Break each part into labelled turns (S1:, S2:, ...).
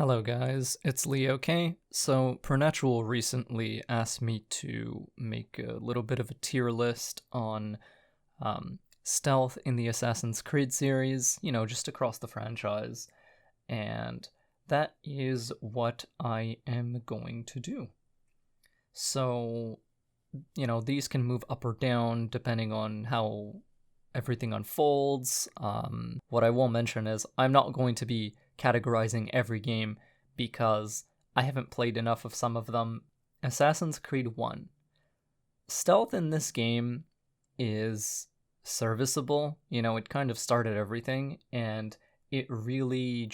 S1: Hello guys, it's Leo K. So Pernatural recently asked me to make a little bit of a tier list on stealth in the Assassin's Creed series, just across the franchise. And that is what I am going to do. So, these can move up or down depending on how everything unfolds. What I will mention is I'm not going to be categorizing every game because I haven't played enough of some of them. Assassin's Creed 1. Stealth in this game is serviceable. It kind of started everything, and it really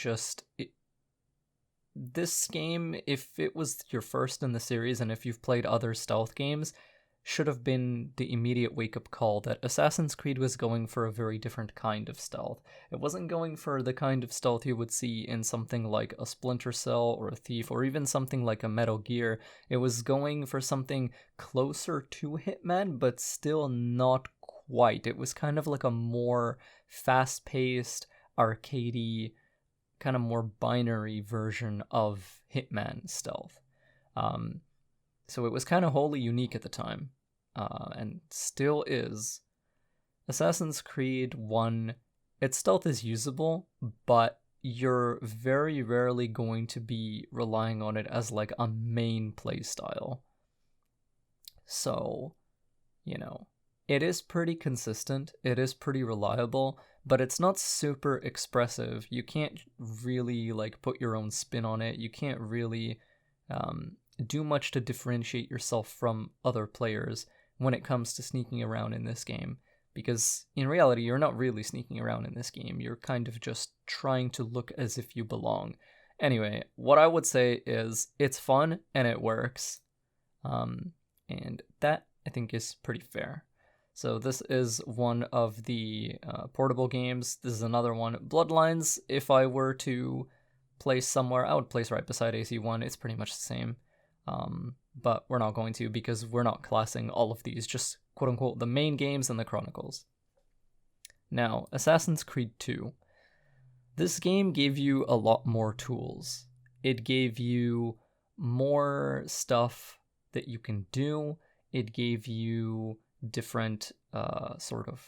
S1: this game, if it was your first in the series and if you've played other stealth games, should have been the immediate wake-up call that Assassin's Creed was going for a very different kind of stealth. It wasn't going for the kind of stealth you would see in something like a Splinter Cell or a Thief or even something like a Metal Gear. It was going for something closer to Hitman, but still not quite. It was kind of like a more fast-paced, arcadey, kind of more binary version of Hitman stealth. So it was kind of wholly unique at the time. And still is. Assassin's Creed 1, its stealth is usable, but you're very rarely going to be relying on it as like a main playstyle. So, it is pretty consistent, it is pretty reliable, but it's not super expressive. You can't really put your own spin on it. You can't really do much to differentiate yourself from other players when it comes to sneaking around in this game, because in reality you're not really sneaking around in this game. You're kind of just trying to look as if you belong. Anyway, what I would say is it's fun and it works, and that I think is pretty fair. So this is one of the portable games. This is another one. Bloodlines, if I were to place somewhere, I would place right beside AC1. It's pretty much the same. But we're not going to, because we're not classing all of these, just quote-unquote the main games and the Chronicles. Now, Assassin's Creed 2. This game gave you a lot more tools. It gave you more stuff that you can do. It gave you different sort of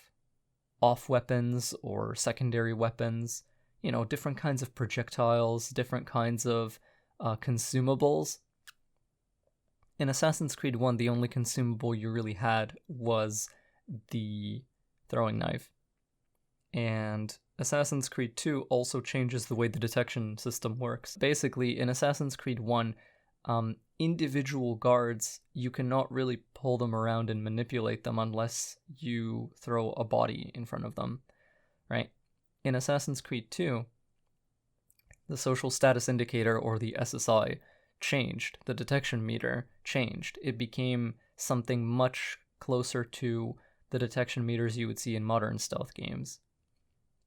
S1: off weapons or secondary weapons, different kinds of projectiles, different kinds of consumables. In Assassin's Creed 1, the only consumable you really had was the throwing knife. And Assassin's Creed 2 also changes the way the detection system works. Basically, in Assassin's Creed 1, individual guards, you cannot really pull them around and manipulate them unless you throw a body in front of them, right? In Assassin's Creed 2, the social status indicator, or the SSI, changed. The detection meter changed. It became something much closer to the detection meters you would see in modern stealth games.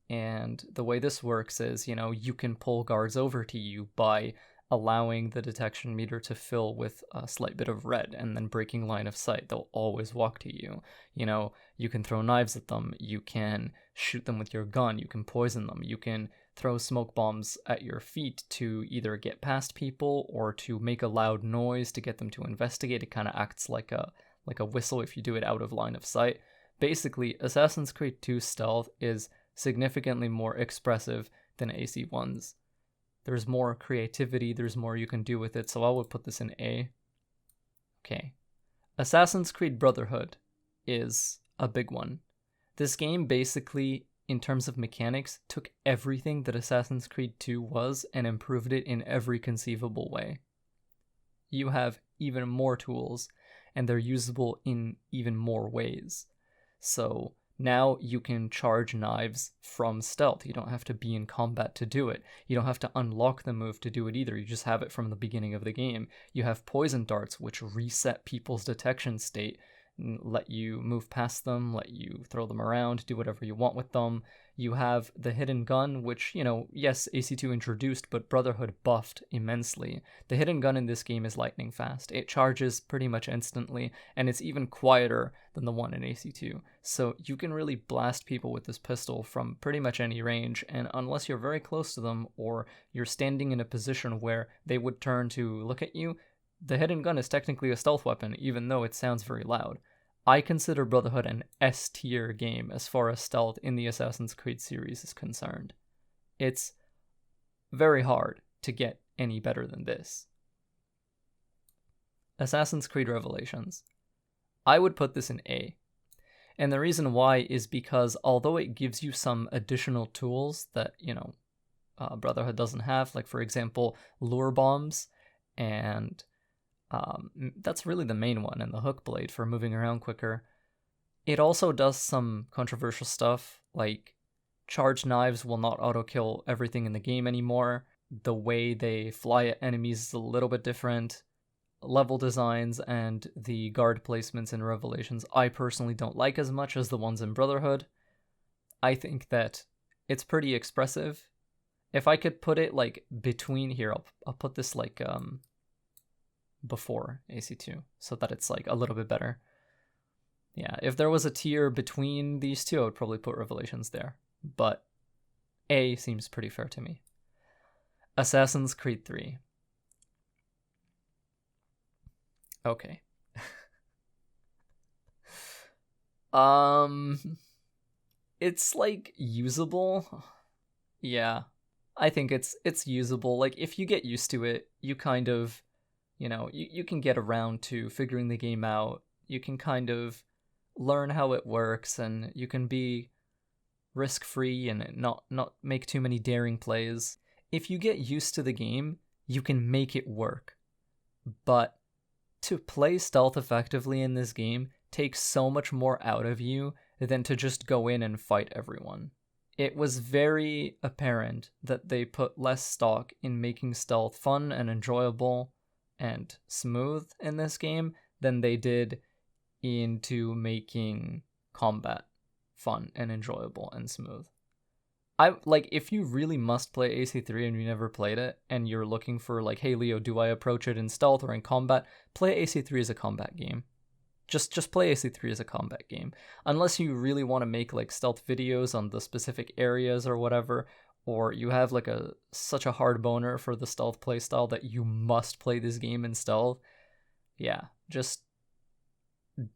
S1: And the way this works is, you can pull guards over to you by allowing the detection meter to fill with a slight bit of red and then breaking line of sight. They'll always walk to you. You can throw knives at them. You can shoot them with your gun. You can poison them. You can throw smoke bombs at your feet to either get past people or to make a loud noise to get them to investigate. It kind of acts like a whistle if you do it out of line of sight. Basically, Assassin's Creed 2 stealth is significantly more expressive than AC1's. There's more creativity, there's more you can do with it, so I would put this in A. Okay. Assassin's Creed Brotherhood is a big one. This game basically, in terms of mechanics, took everything that Assassin's Creed 2 was and improved it in every conceivable way. You have even more tools, and they're usable in even more ways. So now you can charge knives from stealth. You don't have to be in combat to do it. You don't have to unlock the move to do it either. You just have it from the beginning of the game. You have poison darts, which reset people's detection state, let you move past them, let you throw them around, do whatever you want with them. You have the hidden gun, which, yes, AC2 introduced, but Brotherhood buffed immensely. The hidden gun in this game is lightning fast. It charges pretty much instantly, and it's even quieter than the one in AC2. So you can really blast people with this pistol from pretty much any range, and unless you're very close to them or you're standing in a position where they would turn to look at you, the hidden gun is technically a stealth weapon, even though it sounds very loud. I consider Brotherhood an S-tier game as far as stealth in the Assassin's Creed series is concerned. It's very hard to get any better than this. Assassin's Creed Revelations. I would put this in A. And the reason why is because although it gives you some additional tools that, Brotherhood doesn't have, like for example, lure bombs, and that's really the main one, and the hook blade for moving around quicker. It also does some controversial stuff, like charged knives will not auto-kill everything in the game anymore. The way they fly at enemies is a little bit different. Level designs and the guard placements in Revelations I personally don't like as much as the ones in Brotherhood. I think that it's pretty expressive. If I could put it like between here, I'll put this like before AC2 so that it's like a little bit better. Yeah, if there was a tier between these two, I would probably put Revelations there, but A seems pretty fair to me. Assassin's Creed 3. Okay. It's like usable. Yeah, I think it's usable. Like if you get used to it, you kind of, you can get around to figuring the game out. You can kind of learn how it works, and you can be risk-free and not make too many daring plays. If you get used to the game, you can make it work. But to play stealth effectively in this game takes so much more out of you than to just go in and fight everyone. It was very apparent that they put less stock in making stealth fun and enjoyable and smooth in this game than they did into making combat fun and enjoyable and smooth. If you really must play AC3 and you never played it, and you're looking for like, hey Leo, do I approach it in stealth or in combat? Play AC3 as a combat game. Just play AC3 as a combat game. Unless you really want to make like stealth videos on the specific areas or whatever, or you have like such a hard boner for the stealth playstyle that you must play this game in stealth. Yeah, just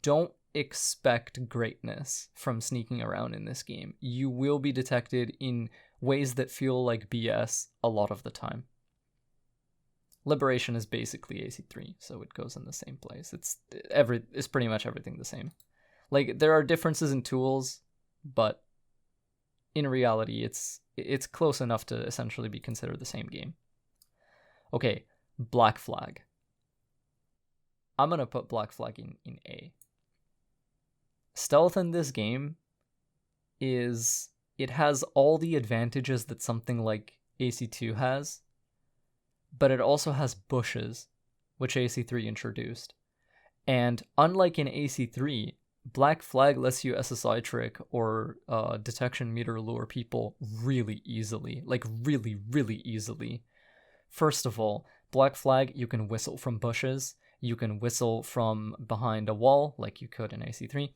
S1: don't expect greatness from sneaking around in this game. You will be detected in ways that feel like BS a lot of the time. Liberation is basically AC3, so it goes in the same place. It's pretty much everything the same. Like there are differences in tools, but in reality it's close enough to essentially be considered the same game. Okay, Black Flag. I'm gonna put Black Flag in A. Stealth in this game it has all the advantages that something like AC2 has, but it also has bushes, which AC3 introduced. And unlike in AC3, Black Flag lets you SSI trick or detection meter lure people really easily, like really, really easily. First of all, Black Flag, you can whistle from bushes, you can whistle from behind a wall like you could in AC3,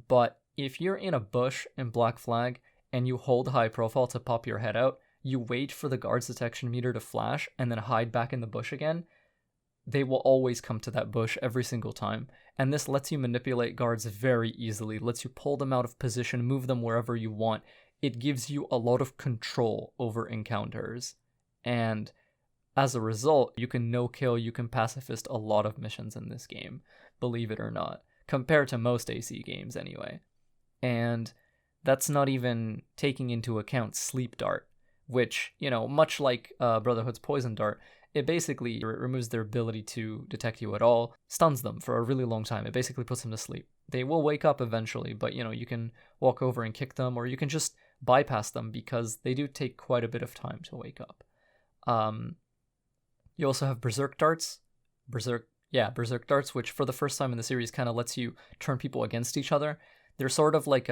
S1: but if you're in a bush in Black Flag and you hold high profile to pop your head out, you wait for the guard's detection meter to flash and then hide back in the bush again, they will always come to that bush every single time. And this lets you manipulate guards very easily, lets you pull them out of position, move them wherever you want. It gives you a lot of control over encounters. And as a result, you can no-kill, you can pacifist a lot of missions in this game, believe it or not, compared to most AC games anyway. And that's not even taking into account Sleep Dart, which, much like Brotherhood's Poison Dart, it basically removes their ability to detect you at all, stuns them for a really long time. It basically puts them to sleep. They will wake up eventually, but you can walk over and kick them, or you can just bypass them because they do take quite a bit of time to wake up. You also have Berserk Darts. Berserk Darts, which for the first time in the series kind of lets you turn people against each other. They're sort of like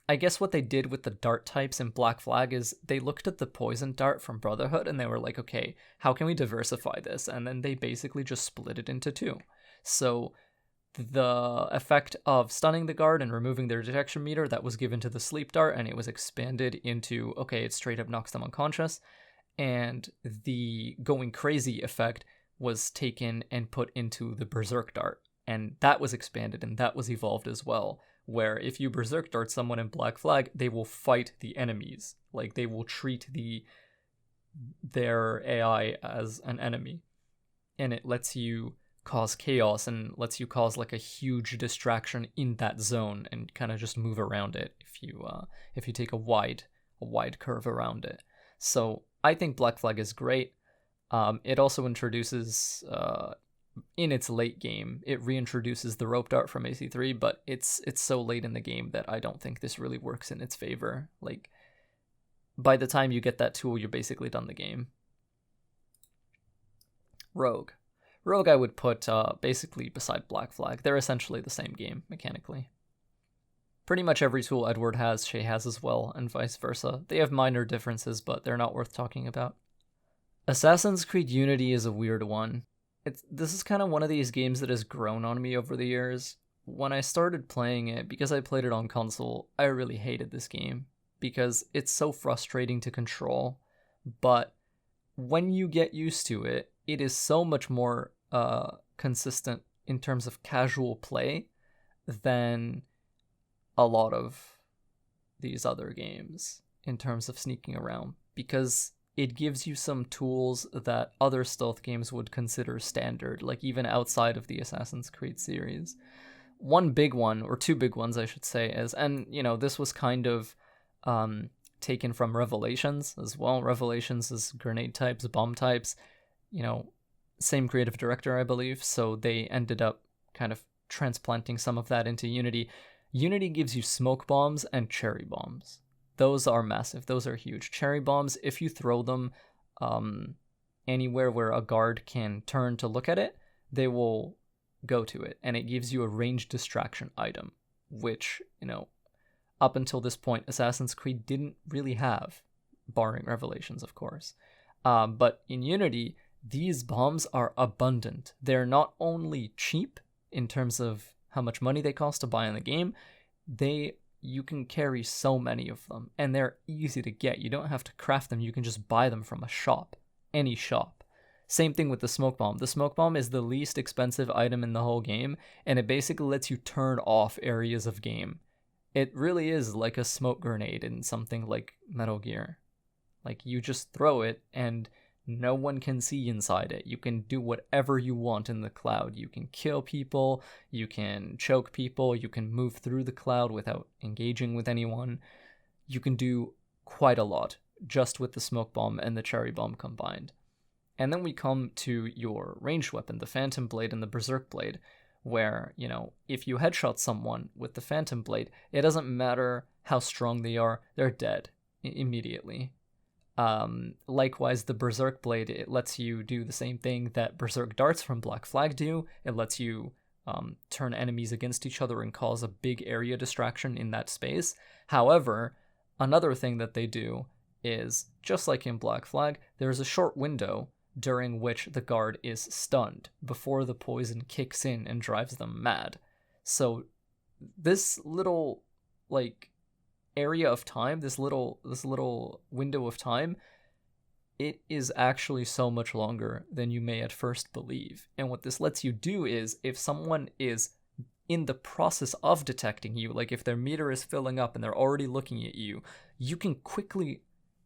S1: I guess what they did with the dart types in Black Flag is they looked at the poison dart from Brotherhood and they were like, okay, how can we diversify this? And then they basically just split it into two. So the effect of stunning the guard and removing their detection meter, that was given to the sleep dart, and it was expanded into, okay, it straight up knocks them unconscious. And the going crazy effect was taken and put into the berserk dart, and that was expanded and that was evolved as well, where if you berserk dart someone in Black Flag, they will fight the enemies. Like, they will treat their AI as an enemy. And it lets you cause chaos and lets you cause like a huge distraction in that zone and kind of just move around it if you take a wide curve around it. So I think Black Flag is great. It also introduces in its late game, it reintroduces the rope dart from AC3, but it's so late in the game that I don't think this really works in its favor. Like, by the time you get that tool, you're basically done the game. Rogue I would put basically beside Black Flag. They're essentially the same game mechanically. Pretty much every tool Edward has, Shay has as well, and vice versa. They have minor differences, but they're not worth talking about. Assassin's Creed Unity is a weird one. This is kind of one of these games that has grown on me over the years. When I started playing it, because I played it on console, I really hated this game because it's so frustrating to control. But when you get used to it, it is so much more consistent in terms of casual play than a lot of these other games in terms of sneaking around, because it gives you some tools that other stealth games would consider standard, like even outside of the Assassin's Creed series. One big one, or two big ones I should say, is, and this was kind of taken from Revelations as well. Revelations is grenade types, bomb types, same creative director, I believe, so they ended up kind of transplanting some of that into Unity. Unity gives you smoke bombs and cherry bombs. Those are massive. Those are huge. Cherry bombs, if you throw them anywhere where a guard can turn to look at it, they will go to it, and it gives you a ranged distraction item, which, up until this point, Assassin's Creed didn't really have, barring Revelations, of course. But in Unity, these bombs are abundant. They're not only cheap in terms of how much money they cost to buy in the game, you can carry so many of them, and they're easy to get. You don't have to craft them. You can just buy them from a shop, any shop. Same thing with the smoke bomb. The smoke bomb is the least expensive item in the whole game, and it basically lets you turn off areas of game. It really is like a smoke grenade in something like Metal Gear. Like, you just throw it, and no one can see inside it. You can do whatever you want in the cloud. You can kill people, you can choke people, you can move through the cloud without engaging with anyone. You can do quite a lot just with the smoke bomb and the cherry bomb combined. And then we come to your ranged weapon, the Phantom Blade and the Berserk Blade, where, if you headshot someone with the Phantom Blade, it doesn't matter how strong they are, they're dead immediately. Likewise, the Berserk Blade, it lets you do the same thing that Berserk Darts from Black Flag do. It lets you turn enemies against each other and cause a big area distraction in that space. However, another thing that they do is, just like in Black Flag, there's a short window during which the guard is stunned before the poison kicks in and drives them mad. So this little, area of time, this little window of time, it is actually so much longer than you may at first believe. And what this lets you do is, if someone is in the process of detecting you, like if their meter is filling up and they're already looking at you, you can quickly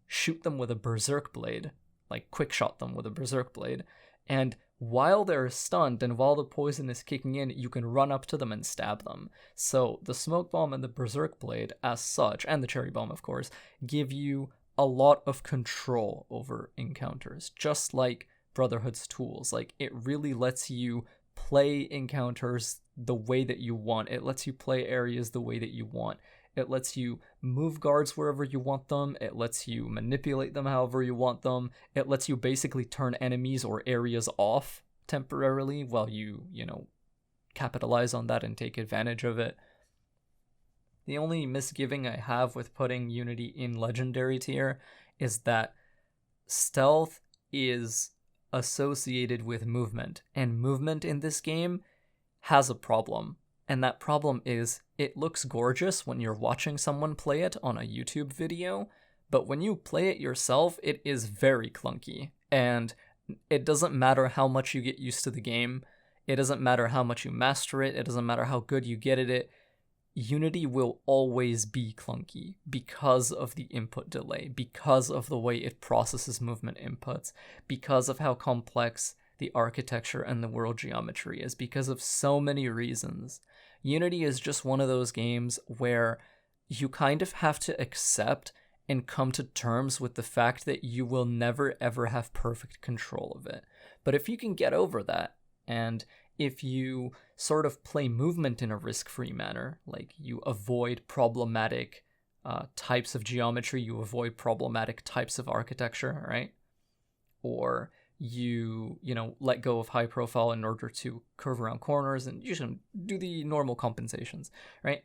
S1: shoot them with a Berserk Blade, like quick shot them with a Berserk Blade, and while they're stunned and while the poison is kicking in, you can run up to them and stab them. So the Smoke Bomb and the Berserk Blade, as such, and the Cherry Bomb, of course, give you a lot of control over encounters, just like Brotherhood's tools. Like, it really lets you play encounters the way that you want. It lets you play areas the way that you want. It lets you move guards wherever you want them. It lets you manipulate them however you want them. It lets you basically turn enemies or areas off temporarily while you capitalize on that and take advantage of it. The only misgiving I have with putting Unity in Legendary tier is that stealth is associated with movement, and movement in this game has a problem. And that problem is it looks gorgeous when you're watching someone play it on a YouTube video, but when you play it yourself, it is very clunky. And it doesn't matter how much you get used to the game, it doesn't matter how much you master it, it doesn't matter how good you get at it, Unity will always be clunky because of the input delay, because of the way it processes movement inputs, because of how complex the architecture and the world geometry is, because of so many reasons. Unity is just one of those games where you kind of have to accept and come to terms with the fact that you will never ever have perfect control of it. But if you can get over that, and if you sort of play movement in a risk-free manner, like you avoid problematic types of geometry, you avoid problematic types of architecture, right? Or you let go of high profile in order to curve around corners, and you should do the normal compensations, right?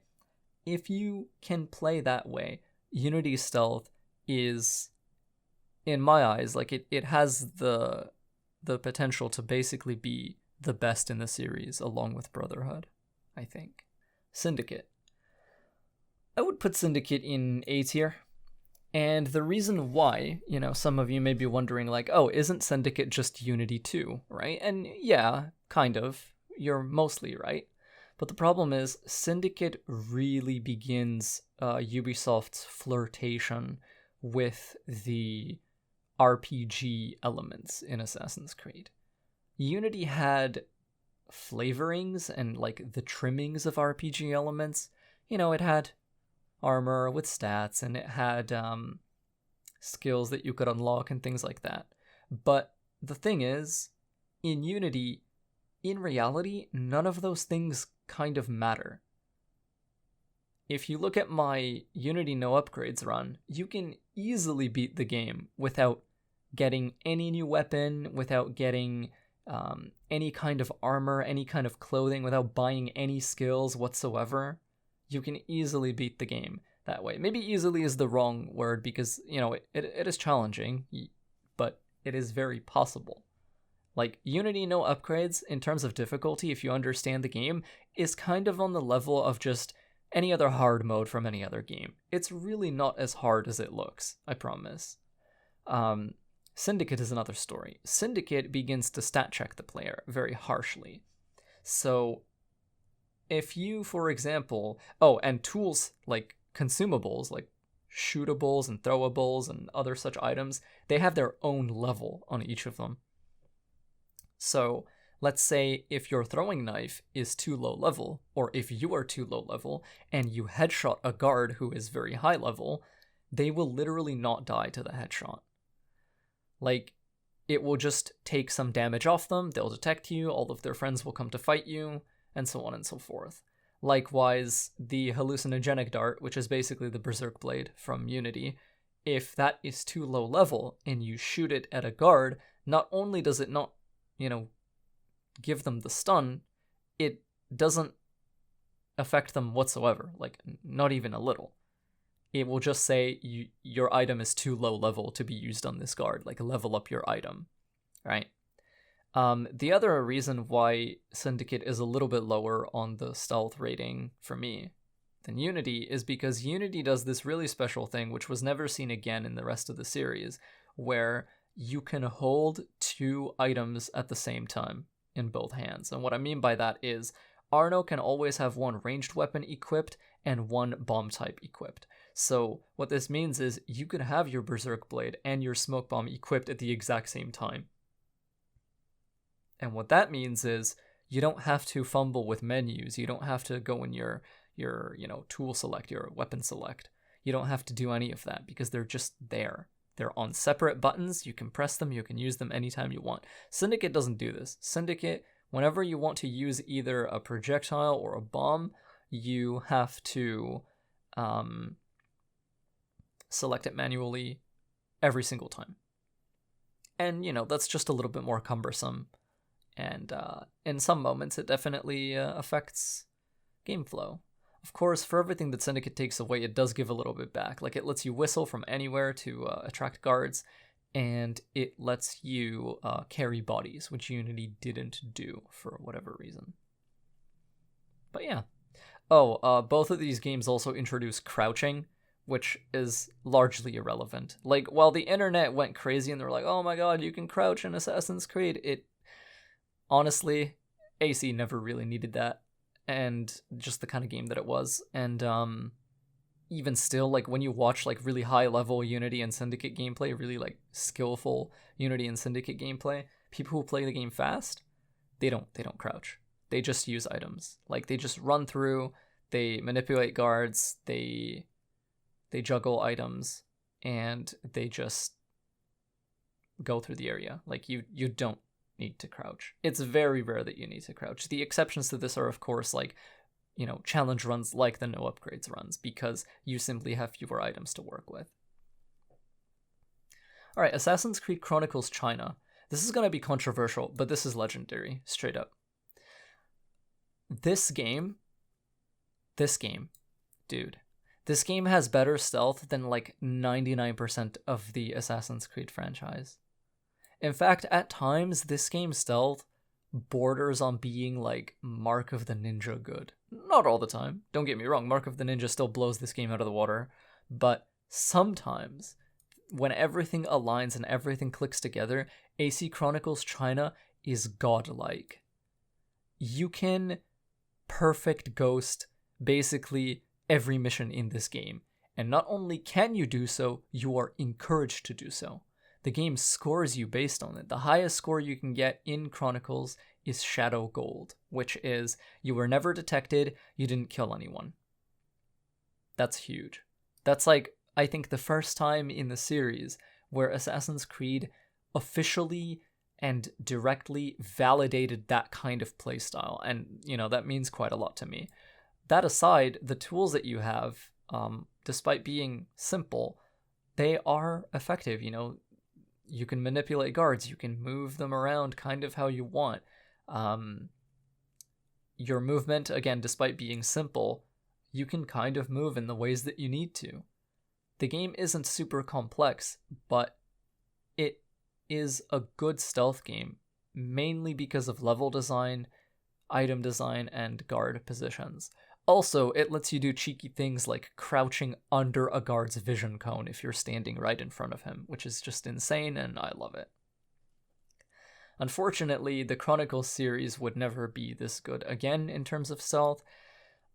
S1: If you can play that way, Unity stealth is, in my eyes, like it has the potential to basically be the best in the series, along with Brotherhood, I think. Syndicate. I would put Syndicate in A tier. And the reason why, some of you may be wondering, like, oh, isn't Syndicate just Unity 2, right? And yeah, kind of. You're mostly right. But the problem is, Syndicate really begins Ubisoft's flirtation with the RPG elements in Assassin's Creed. Unity had flavorings and, like, the trimmings of RPG elements. It had armor with stats, and it had skills that you could unlock and things like that. But the thing is, in Unity, in reality, none of those things kind of matter. If you look at my Unity no upgrades run, you can easily beat the game without getting any new weapon, without getting any kind of armor, any kind of clothing, without buying any skills whatsoever. You can easily beat the game that way. Maybe easily is the wrong word, because, it is challenging, but it is very possible. Like, Unity no upgrades, in terms of difficulty, if you understand the game, is kind of on the level of just any other hard mode from any other game. It's really not as hard as it looks, I promise. Syndicate is another story. Syndicate begins to stat check the player very harshly. So if you, for example, and tools like consumables, like shootables and throwables and other such items, they have their own level on each of them. So let's say if your throwing knife is too low level, or if you are too low level, and you headshot a guard who is very high level, they will literally not die to the headshot. Like, it will just take some damage off them, they'll detect you, all of their friends will come to fight you, and so on and so forth. Likewise, the hallucinogenic dart, which is basically the Berserk Blade from Unity, if that is too low level and you shoot it at a guard, not only does it not, give them the stun, it doesn't affect them whatsoever, like, not even a little. It will just say your item is too low level to be used on this guard, like level up your item, right? The other reason why Syndicate is a little bit lower on the stealth rating for me than Unity is because Unity does this really special thing, which was never seen again in the rest of the series, where you can hold 2 items at the same time in both hands. And what I mean by that is Arno can always have 1 ranged weapon equipped and 1 bomb type equipped. So what this means is you can have your Berserk Blade and your Smoke Bomb equipped at the exact same time. And what that means is you don't have to fumble with menus. You don't have to go in your tool select, your weapon select. You don't have to do any of that because they're just there. They're on separate buttons. You can press them. You can use them anytime you want. Syndicate doesn't do this. Syndicate, whenever you want to use either a projectile or a bomb, you have to select it manually every single time. And, that's just a little bit more cumbersome. And in some moments, it definitely affects game flow. Of course, for everything that Syndicate takes away, it does give a little bit back. Like, it lets you whistle from anywhere to attract guards, and it lets you carry bodies, which Unity didn't do for whatever reason. But yeah. Oh, both of these games also introduce crouching, which is largely irrelevant. Like, while the internet went crazy and they were like, oh my god, you can crouch in Assassin's Creed, honestly, AC never really needed that. And just the kind of game that it was. And even still, like, when you watch like really high level Unity and Syndicate gameplay, really like skillful Unity and Syndicate gameplay, people who play the game fast, they don't crouch. They just use items. Like, they just run through, they manipulate guards, they juggle items, and they just go through the area. Like, you don't need to crouch. It's very rare that you need to crouch. The exceptions to this are, of course, like, you know, challenge runs like the no upgrades runs, because you simply have fewer items to work with. All right, Assassin's Creed Chronicles China. This is going to be controversial, but this is legendary, straight up. This game, dude, this game has better stealth than like 99% of the Assassin's Creed franchise. In fact, at times, this game's stealth borders on being like Mark of the Ninja good. Not all the time, don't get me wrong, Mark of the Ninja still blows this game out of the water, but sometimes, when everything aligns and everything clicks together, AC Chronicles China is godlike. You can perfect ghost basically every mission in this game, and not only can you do so, you are encouraged to do so. The game scores you based on it. The highest score you can get in Chronicles is Shadow Gold, which is you were never detected, you didn't kill anyone. That's huge. That's like, I think, the first time in the series where Assassin's Creed officially and directly validated that kind of playstyle, and, you know, that means quite a lot to me. That aside, the tools that you have, despite being simple, they are effective. You know, you can manipulate guards, you can move them around kind of how you want. Your movement, again, despite being simple, you can kind of move in the ways that you need to. The game isn't super complex, but it is a good stealth game, mainly because of level design, item design, and guard positions. Also, it lets you do cheeky things like crouching under a guard's vision cone if you're standing right in front of him, which is just insane, and I love it. Unfortunately, the Chronicles series would never be this good again in terms of stealth.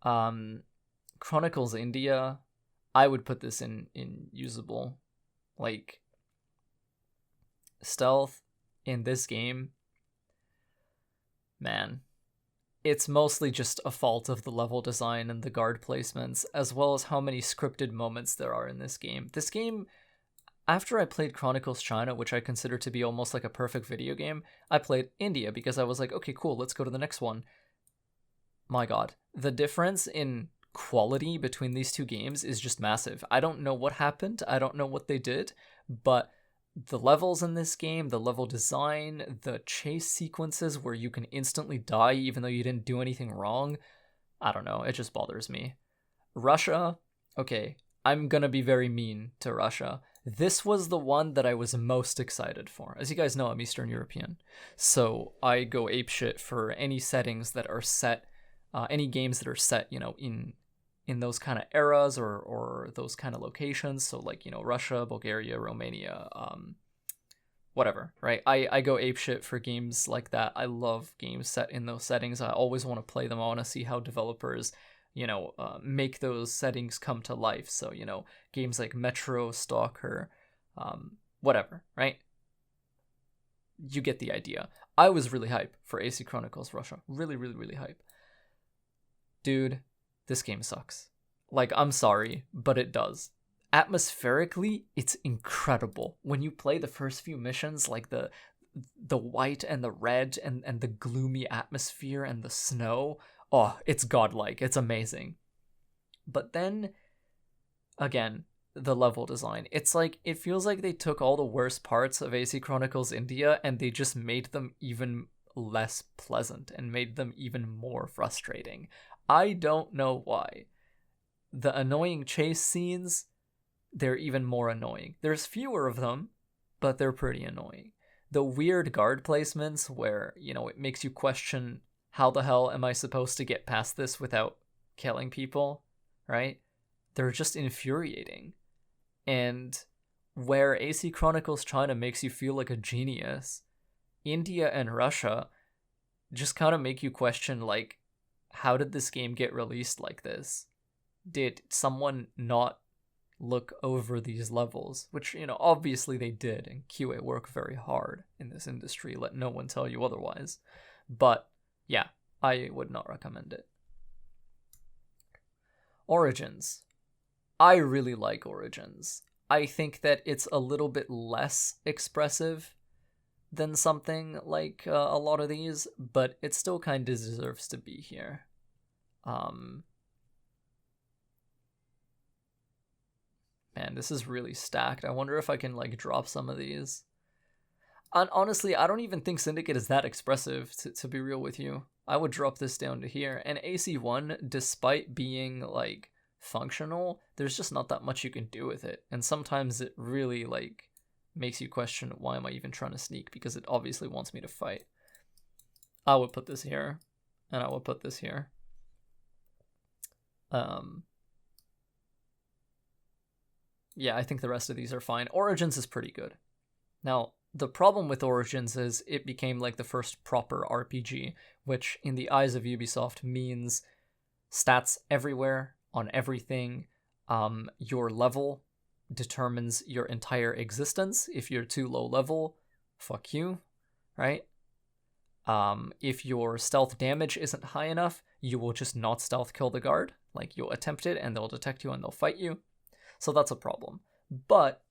S1: Chronicles India, I would put this in usable. Like, stealth in this game, man, it's mostly just a fault of the level design and the guard placements, as well as how many scripted moments there are in this game. This game, after I played Chronicles China, which I consider to be almost like a perfect video game, I played India because I was like, okay, cool, let's go to the next one. My god, the difference in quality between these two games is just massive. I don't know what happened, I don't know what they did, but the levels in this game, the level design, the chase sequences where you can instantly die even though you didn't do anything wrong, I don't know, it just bothers me. Russia, okay, I'm gonna be very mean to Russia. This was the one that I was most excited for. As you guys know, I'm Eastern European, so I go apeshit for any settings that are set, any games that are set, you know, in those kind of eras or those kind of locations. So like, you know, Russia, Bulgaria, Romania, whatever, right? I go apeshit for games like that. I love games set in those settings. I always want to play them. I want to see how developers, you know, make those settings come to life. So, you know, games like Metro, Stalker, whatever, right? You get the idea. I was really hype for AC Chronicles Russia. Really, really, really hype. Dude, this game sucks. Like, I'm sorry, but it does. Atmospherically, it's incredible. When you play the first few missions, like the white and the red and the gloomy atmosphere and the snow, oh, it's godlike. It's amazing. But then, again, the level design. It's like, it feels like they took all the worst parts of AC Chronicles India and they just made them even less pleasant and made them even more frustrating. I don't know why. the annoying chase scenes, they're even more annoying. There's fewer of them, but they're pretty annoying. The weird guard placements where, it makes you question, how the hell am I supposed to get past this without killing people, right? They're just infuriating. And where AC Chronicles China makes you feel like a genius, India and Russia just kind of make you question, like, how did this game get released like this? Did someone not look over these levels? Which, obviously they did, and QA work very hard in this industry. Let no one tell you otherwise. But, yeah, I would not recommend it. Origins. I really like Origins. I think that it's a little bit less expressive than something like a lot of these, but it still kind of deserves to be here. Man, this is really stacked. I wonder if I can drop some of these. And honestly, I don't even think Syndicate is that expressive, to be real with you. I would drop this down to here. And AC1, despite being functional, there's just not that much you can do with it. And sometimes it really makes you question, why am I even trying to sneak, because it obviously wants me to fight. I would put this here, and I would put this here. Yeah, I think the rest of these are fine. Origins is pretty good. Now, the problem with Origins is it became the first proper RPG, which in the eyes of Ubisoft means stats everywhere, on everything. Your level determines your entire existence. If you're too low level, fuck you, right? If your stealth damage isn't high enough, you will just not stealth kill the guard. You'll attempt it and they'll detect you and they'll fight you. So that's a problem. But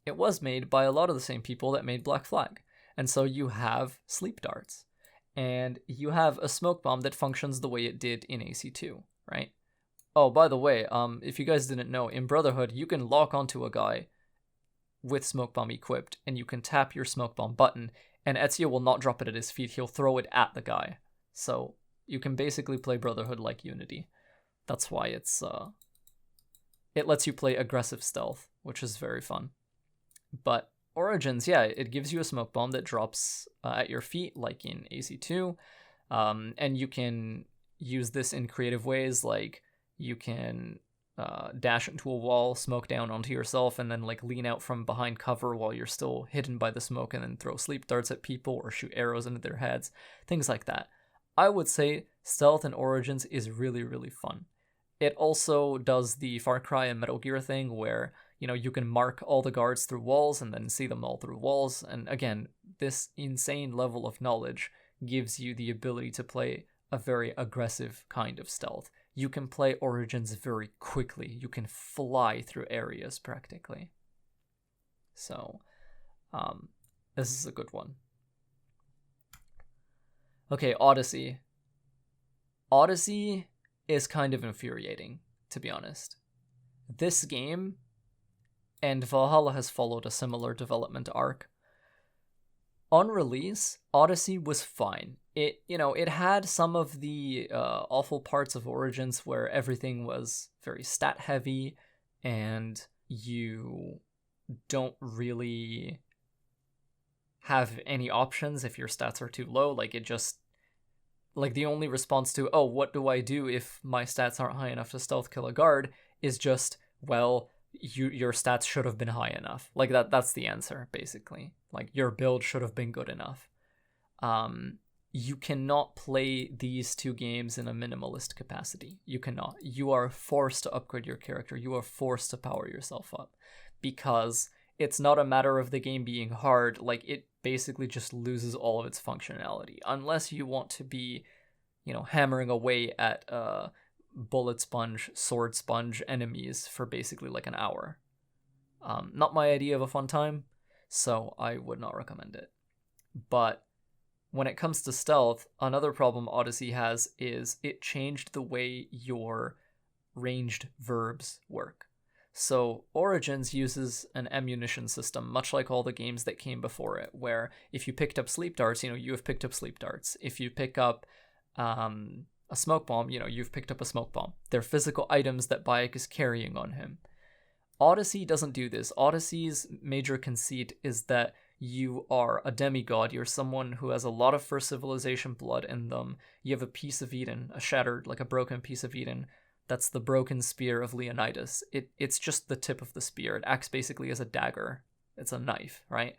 S1: it was made by a lot of the same people that made Black Flag. And so you have sleep darts. And you have a smoke bomb that functions the way it did in AC2, right? Oh, by the way, if you guys didn't know, in Brotherhood, you can lock onto a guy with smoke bomb equipped, and you can tap your smoke bomb button, and Ezio will not drop it at his feet, he'll throw it at the guy. So you can basically play Brotherhood like Unity. That's why it lets you play aggressive stealth, which is very fun. But Origins, yeah, it gives you a smoke bomb that drops at your feet, like in AC2, and you can use this in creative ways, you can dash into a wall, smoke down onto yourself, and then lean out from behind cover while you're still hidden by the smoke, and then throw sleep darts at people or shoot arrows into their heads, things like that. I would say stealth in Origins is really, really fun. It also does the Far Cry and Metal Gear thing where, you can mark all the guards through walls and then see them all through walls. And again, this insane level of knowledge gives you the ability to play a very aggressive kind of stealth. You can play Origins very quickly. You can fly through areas practically. So, this is a good one. Okay, Odyssey. Odyssey is kind of infuriating, to be honest. This game, and Valhalla has followed a similar development arc. On release, Odyssey was fine. It had some of the awful parts of Origins where everything was very stat heavy and you don't really have any options if your stats are too low. The only response to, oh, what do I do if my stats aren't high enough to stealth kill a guard, is just, well, your stats should have been high enough. That's the answer, basically. Your build should have been good enough. You cannot play these two games in a minimalist capacity. You cannot. You are forced to upgrade your character. You are forced to power yourself up. Because it's not a matter of the game being hard. It basically just loses all of its functionality. Unless you want to be, hammering away at bullet sponge, sword sponge enemies for basically an hour. Not my idea of a fun time, so I would not recommend it. But when it comes to stealth, another problem Odyssey has is it changed the way your ranged verbs work. So Origins uses an ammunition system, much like all the games that came before it, where if you picked up sleep darts, you have picked up sleep darts. If you pick up A smoke bomb, you've picked up a smoke bomb. They're physical items that Bayek is carrying on him. Odyssey doesn't do this. Odyssey's major conceit is that you are a demigod. You're someone who has a lot of First Civilization blood in them. You have a piece of Eden, a shattered, like a broken piece of Eden. That's the broken spear of Leonidas. It's just the tip of the spear. It acts basically as a dagger. It's a knife, right?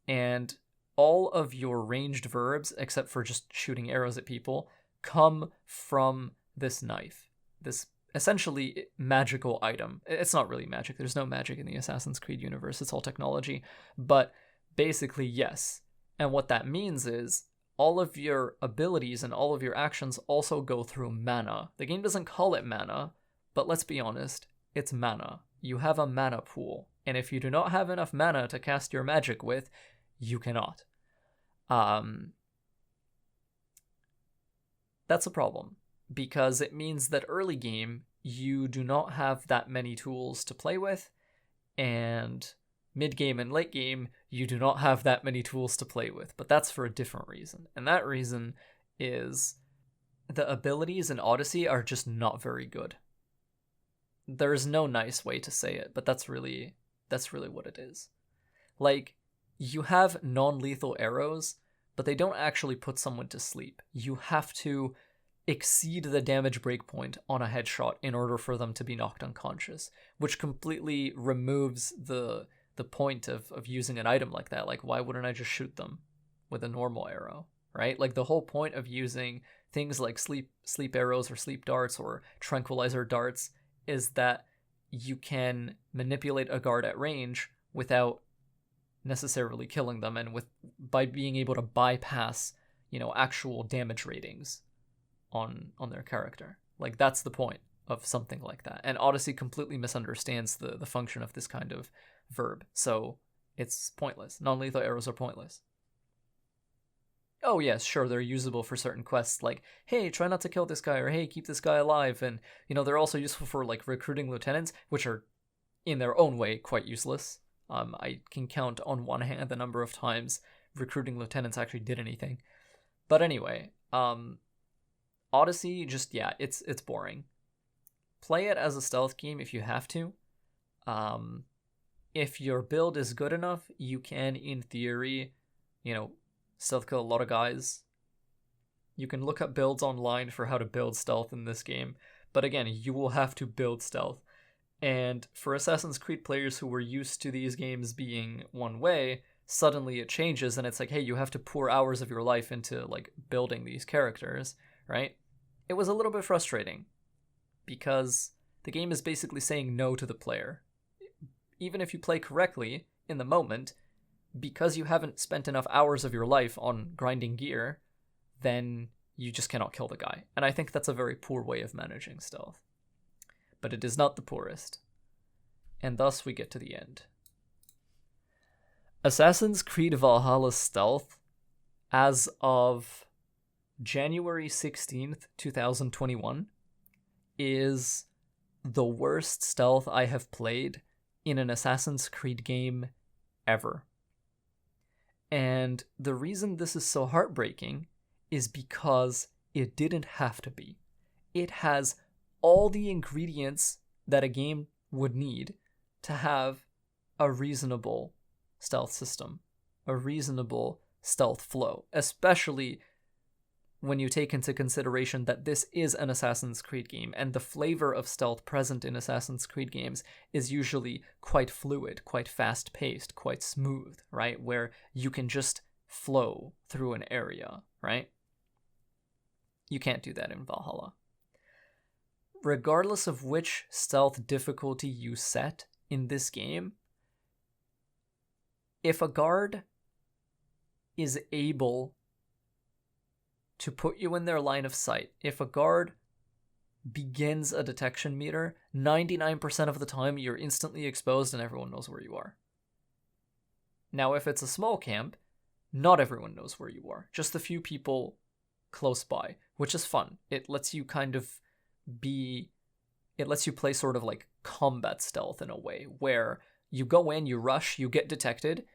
S1: And all of your ranged verbs, except for just shooting arrows at people, come from this knife. This essentially magical item. It's not really magic. There's no magic in the Assassin's Creed universe. It's all technology. But basically, yes. And what that means is all of your abilities and all of your actions also go through mana. The game doesn't call it mana, but let's be honest, it's mana. You have a mana pool. And if you do not have enough mana to cast your magic with, you cannot. That's a problem, because it means that early game, you do not have that many tools to play with, and mid-game and late game, you do not have that many tools to play with, but that's for a different reason. And that reason is the abilities in Odyssey are just not very good. There's no nice way to say it, but that's really what it is. Like, you have non-lethal arrows, but they don't actually put someone to sleep. You have to exceed the damage breakpoint on a headshot in order for them to be knocked unconscious, which completely removes the point of using an item like that. Like, why wouldn't I just shoot them with a normal arrow, right? Like, the whole point of using things like sleep arrows or sleep darts or tranquilizer darts is that you can manipulate a guard at range without necessarily killing them, and by being able to bypass, actual damage ratings on their character. Like, that's the point of something like that. And Odyssey completely misunderstands the function of this kind of verb, so it's pointless. Non-lethal arrows are pointless. Oh yes, sure, they're usable for certain quests, like, hey, try not to kill this guy, or hey, keep this guy alive, and, they're also useful for, like, recruiting lieutenants, which are, in their own way, quite useless. I can count on one hand the number of times recruiting lieutenants actually did anything. But anyway, Odyssey, just, yeah, it's boring. Play it as a stealth game if you have to. If your build is good enough, you can, in theory, stealth kill a lot of guys. You can look up builds online for how to build stealth in this game, but again, you will have to build stealth. And for Assassin's Creed players who were used to these games being one way, suddenly it changes and it's like, hey, you have to pour hours of your life into, like, building these characters, right? It was a little bit frustrating because the game is basically saying no to the player. Even if you play correctly in the moment, because you haven't spent enough hours of your life on grinding gear, then you just cannot kill the guy. And I think that's a very poor way of managing stealth. But it is not the poorest. And thus we get to the end. Assassin's Creed Valhalla stealth, as of January 16th, 2021, is the worst stealth I have played in an Assassin's Creed game ever. And the reason this is so heartbreaking is because it didn't have to be. It has all the ingredients that a game would need to have a reasonable stealth system, a reasonable stealth flow, especially when you take into consideration that this is an Assassin's Creed game, and the flavor of stealth present in Assassin's Creed games is usually quite fluid, quite fast-paced, quite smooth, right? Where you can just flow through an area, right? You can't do that in Valhalla. Regardless of which stealth difficulty you set in this game, if a guard is able to put you in their line of sight, if a guard begins a detection meter, 99% of the time you're instantly exposed and everyone knows where you are. Now, if it's a small camp, not everyone knows where you are. Just a few people close by, which is fun. It lets you play sort of like combat stealth in a way, where you go in, you rush, you get detected,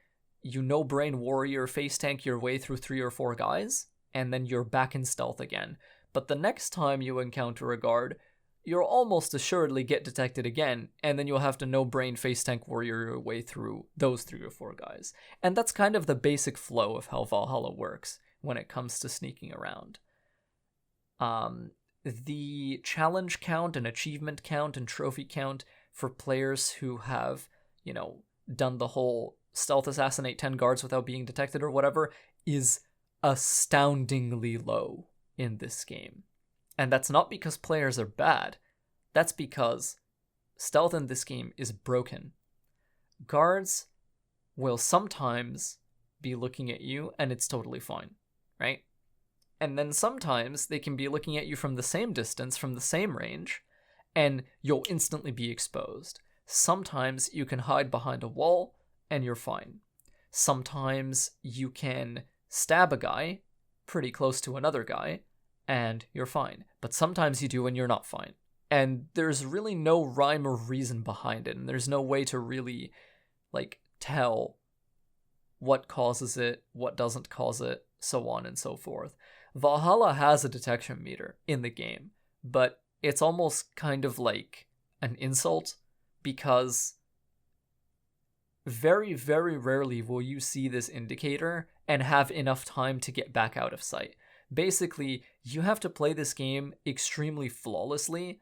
S1: you no-brain warrior face tank your way through 3 or 4 guys, and then you're back in stealth again. But the next time you encounter a guard, you'll almost assuredly get detected again, and then you'll have to no-brain face tank warrior your way through those 3 or 4 guys. And that's kind of the basic flow of how Valhalla works when it comes to sneaking around. The challenge count and achievement count and trophy count for players who have, done the whole stealth assassinate 10 guards without being detected or whatever is astoundingly low in this game. And that's not because players are bad. That's because stealth in this game is broken. Guards will sometimes be looking at you and it's totally fine, right? And then sometimes they can be looking at you from the same distance, from the same range, and you'll instantly be exposed. Sometimes you can hide behind a wall and you're fine. Sometimes you can stab a guy pretty close to another guy and you're fine. But sometimes you do and you're not fine. And there's really no rhyme or reason behind it, and there's no way to really, tell what causes it, what doesn't cause it, so on and so forth. Valhalla has a detection meter in the game, but it's almost kind of like an insult, because very, very rarely will you see this indicator and have enough time to get back out of sight. Basically, you have to play this game extremely flawlessly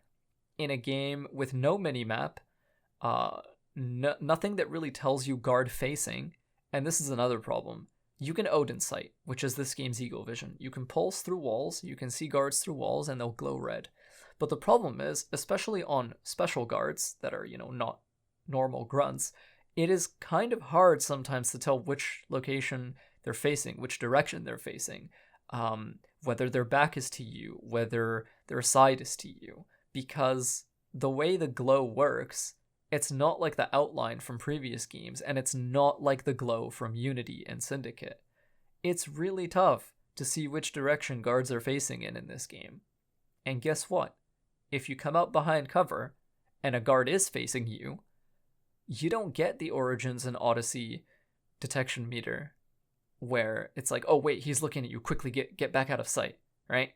S1: in a game with no minimap, nothing that really tells you guard facing, and this is another problem. You can Odin sight, which is this game's eagle vision. You can pulse through walls, you can see guards through walls, and they'll glow red. But the problem is, especially on special guards that are, not normal grunts, it is kind of hard sometimes to tell which location they're facing, which direction they're facing, whether their back is to you, whether their side is to you, because the way the glow works, it's not like the outline from previous games, and it's not like the glow from Unity and Syndicate. It's really tough to see which direction guards are facing in this game. And guess what? If you come out behind cover, and a guard is facing you, you don't get the Origins and Odyssey detection meter, where it's like, oh wait, he's looking at you, quickly get back out of sight, right?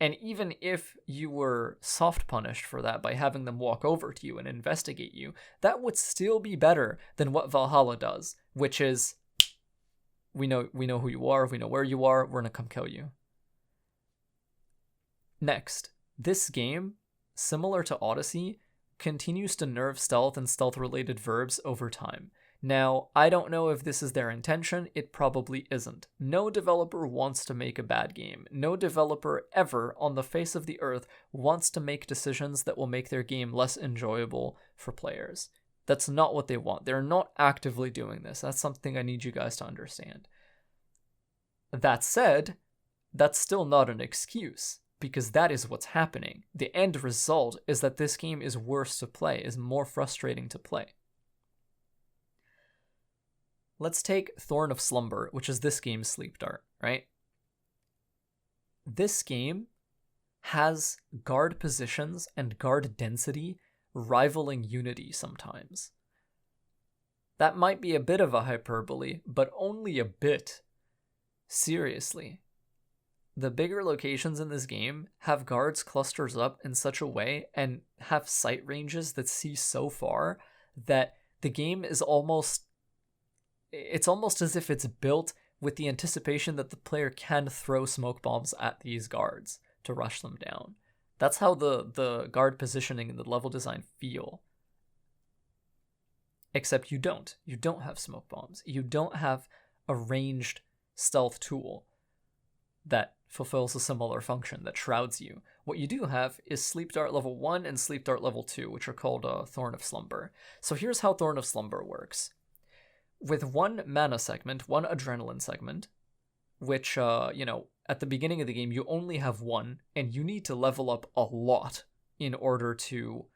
S1: And even if you were soft punished for that by having them walk over to you and investigate you, that would still be better than what Valhalla does, which is, we know who you are, we know where you are, we're gonna come kill you. Next, this game, similar to Odyssey, continues to nerf stealth and stealth-related verbs over time. Now, I don't know if this is their intention, it probably isn't. No developer wants to make a bad game. No developer ever on the face of the earth wants to make decisions that will make their game less enjoyable for players. That's not what they want. They're not actively doing this. That's something I need you guys to understand. That said, that's still not an excuse, because that is what's happening. The end result is that this game is worse to play, is more frustrating to play. Let's take Thorn of Slumber, which is this game's sleep dart, right? This game has guard positions and guard density rivaling Unity sometimes. That might be a bit of a hyperbole, but only a bit. Seriously. The bigger locations in this game have guards clusters up in such a way and have sight ranges that see so far that the game is almost as if it's built with the anticipation that the player can throw smoke bombs at these guards to rush them down. That's how the guard positioning and the level design feel. Except you don't. You don't have smoke bombs. You don't have a ranged stealth tool that fulfills a similar function that shrouds you. What you do have is Sleep Dart level 1 and Sleep Dart level 2, which are called Thorn of Slumber. So here's how Thorn of Slumber works. With one mana segment, one adrenaline segment, which, at the beginning of the game, you only have one, and you need to level up a lot in order to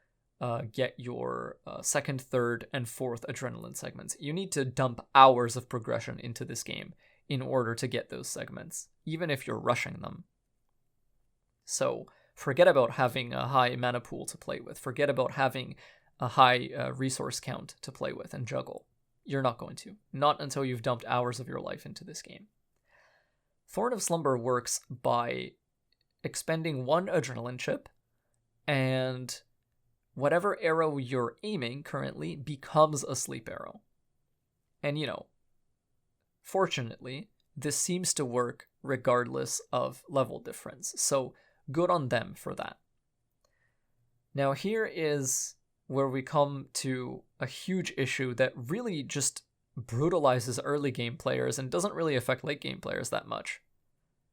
S1: get your second, third, and fourth adrenaline segments. You need to dump hours of progression into this game in order to get those segments, even if you're rushing them. So forget about having a high mana pool to play with. Forget about having a high resource count to play with and juggle. You're not going to. Not until you've dumped hours of your life into this game. Thorn of Slumber works by expending 1 adrenaline chip, and whatever arrow you're aiming currently becomes a sleep arrow. And fortunately, this seems to work regardless of level difference, so good on them for that. Now here is where we come to a huge issue that really just brutalizes early game players and doesn't really affect late game players that much.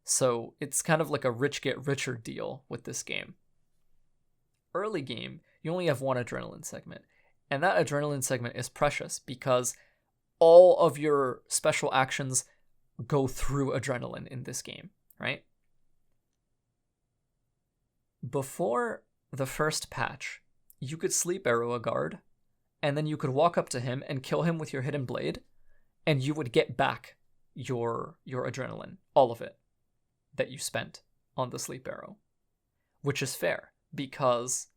S1: So it's kind of like a rich get richer deal with this game. Early game, you only have 1 adrenaline segment, and that adrenaline segment is precious because all of your special actions go through adrenaline in this game, right? Before the first patch, you could sleep arrow a guard, and then you could walk up to him and kill him with your hidden blade, and you would get back your adrenaline, all of it, that you spent on the sleep arrow. Which is fair, because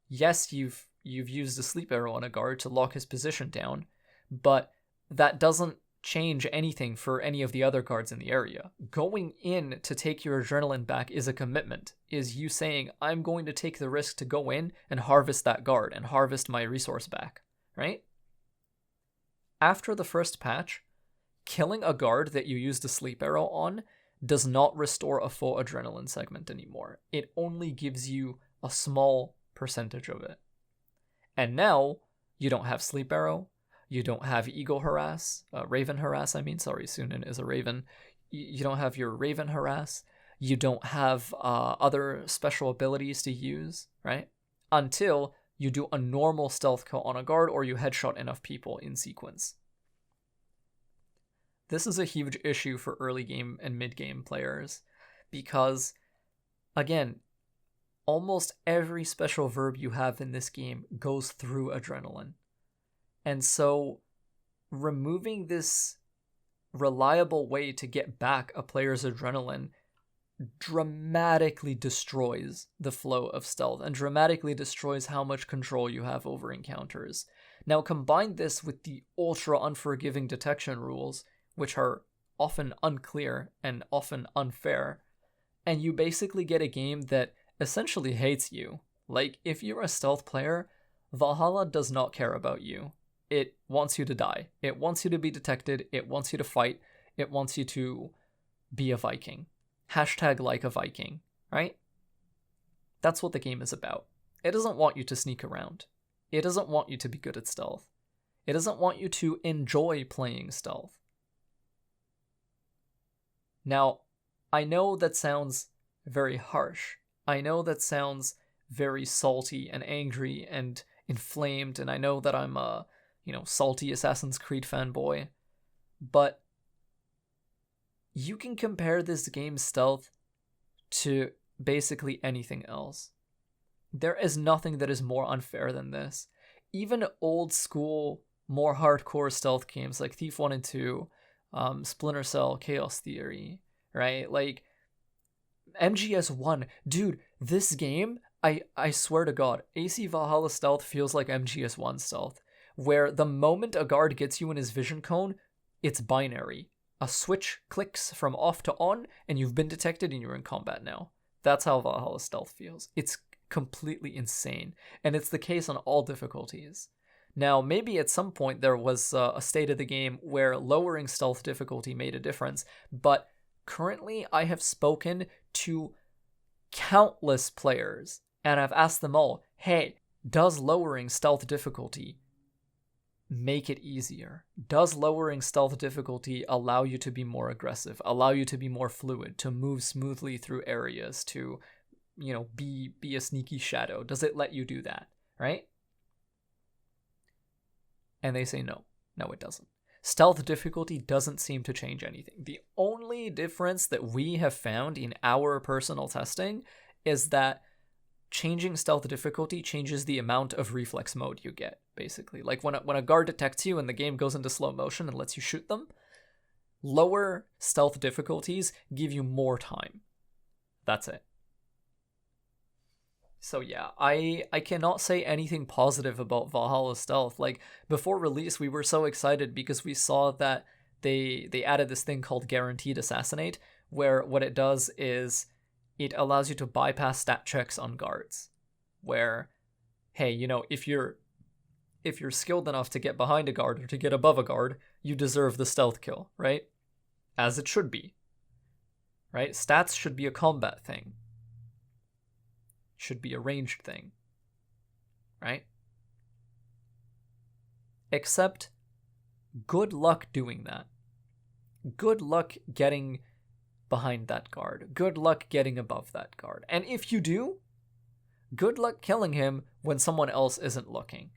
S1: yes, you've used a sleep arrow on a guard to lock his position down, but that doesn't change anything for any of the other guards in the area. Going in to take your adrenaline back is a commitment, is you saying, I'm going to take the risk to go in and harvest that guard and harvest my resource back, right? After the first patch, killing a guard that you used a sleep arrow on does not restore a full adrenaline segment anymore. It only gives you a small percentage of it. And now, you don't have sleep arrow, you don't have eagle harass, raven harass, Sunan is a raven. You don't have your raven harass, you don't have other special abilities to use, right? Until you do a normal stealth kill on a guard or you headshot enough people in sequence. This is a huge issue for early game and mid game players because, again, almost every special verb you have in this game goes through adrenaline. And so removing this reliable way to get back a player's adrenaline dramatically destroys the flow of stealth and dramatically destroys how much control you have over encounters. Now combine this with the ultra unforgiving detection rules, which are often unclear and often unfair, and you basically get a game that essentially hates you. Like, if you're a stealth player, Valhalla does not care about you. It wants you to die. It wants you to be detected. It wants you to fight. It wants you to be a Viking. Hashtag like a Viking, right? That's what the game is about. It doesn't want you to sneak around. It doesn't want you to be good at stealth. It doesn't want you to enjoy playing stealth. Now, I know that sounds very harsh. I know that sounds very salty and angry and inflamed, and I know that I'm a, salty Assassin's Creed fanboy, but you can compare this game's stealth to basically anything else. There is nothing that is more unfair than this. Even old school, more hardcore stealth games like Thief 1 and 2, Splinter Cell, Chaos Theory, right? Like, MGS 1, dude, this game, I swear to God, AC Valhalla stealth feels like MGS 1 stealth, where the moment a guard gets you in his vision cone, it's binary. A switch clicks from off to on, and you've been detected and you're in combat now. That's how Valhalla stealth feels. It's completely insane, and it's the case on all difficulties. Now, maybe at some point there was a state of the game where lowering stealth difficulty made a difference, but currently I have spoken to countless players, and I've asked them all, hey, does lowering stealth difficulty make it easier? Does lowering stealth difficulty allow you to be more aggressive, allow you to be more fluid, to move smoothly through areas, to, be a sneaky shadow? Does it let you do that, right? And they say no. No, it doesn't. Stealth difficulty doesn't seem to change anything. The only difference that we have found in our personal testing is that changing stealth difficulty changes the amount of reflex mode you get, basically. Like when a guard detects you and the game goes into slow motion and lets you shoot them, lower stealth difficulties give you more time. That's it. So yeah, I cannot say anything positive about Valhalla stealth. Like, before release, we were so excited because we saw that they added this thing called Guaranteed Assassinate, where what it does is it allows you to bypass stat checks on guards. Where, hey, you know, if you're skilled enough to get behind a guard or to get above a guard, you deserve the stealth kill, right? As it should be. Right? Stats should be a combat thing. Should be a ranged thing. Right? Except, good luck doing that. Good luck getting behind that guard. Good luck getting above that guard. And if you do, good luck killing him when someone else isn't looking.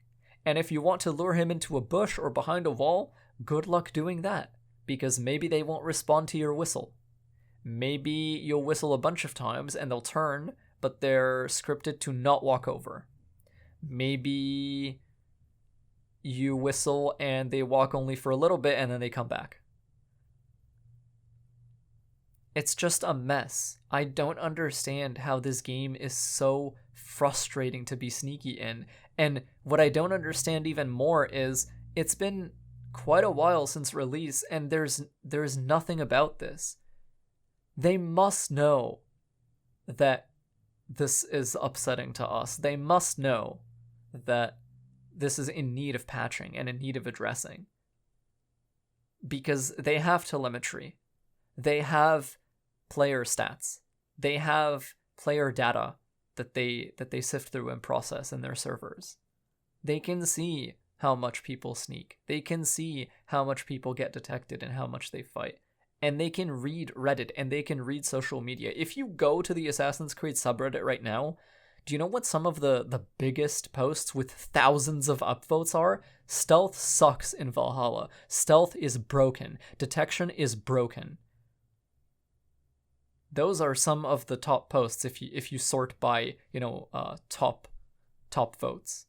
S1: And if you want to lure him into a bush or behind a wall, good luck doing that, because maybe they won't respond to your whistle. Maybe you'll whistle a bunch of times and they'll turn, but they're scripted to not walk over. Maybe you whistle and they walk only for a little bit and then they come back. It's just a mess. I don't understand how this game is so frustrating to be sneaky in. And what I don't understand even more is it's been quite a while since release and there's nothing about this. They must know that this is upsetting to us. They must know that this is in need of patching and in need of addressing. Because they have telemetry. They have player stats. They have player data that they sift through and process in their servers. They can see how much people sneak. They can see how much people get detected and how much they fight. And they can read Reddit and they can read social media. If you go to the Assassin's Creed subreddit right now, do you know what some of the biggest posts with thousands of upvotes are? Stealth sucks in Valhalla. Stealth is broken. Detection is broken. Those are some of the top posts if you sort by, top votes.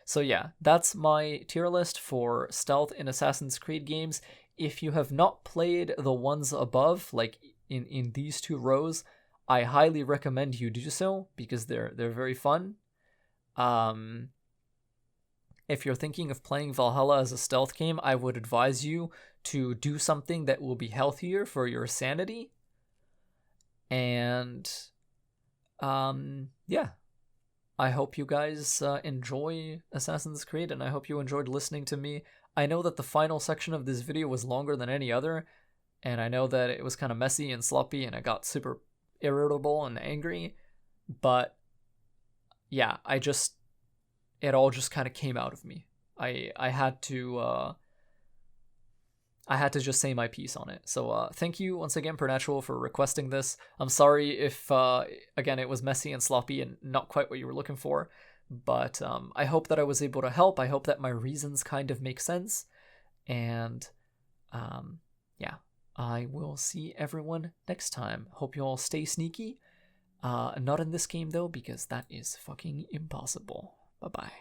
S1: So yeah, that's my tier list for stealth in Assassin's Creed games. If you have not played the ones above, like in these two rows, I highly recommend you do so because they're very fun. If you're thinking of playing Valhalla as a stealth game, I would advise you to do something that will be healthier for your sanity. And yeah, I hope you guys enjoy Assassin's Creed, and I hope you enjoyed listening to me. I know that the final section of this video was longer than any other, and I know that it was kind of messy and sloppy, and I got super irritable and angry, but yeah, it all just kind of came out of me. I had to just say my piece on it. So thank you once again, Pernatural, for requesting this. I'm sorry if, again, it was messy and sloppy and not quite what you were looking for, but I hope that I was able to help. I hope that my reasons kind of make sense. And yeah, I will see everyone next time. Hope you all stay sneaky. Not in this game, though, because that is fucking impossible. Bye-bye.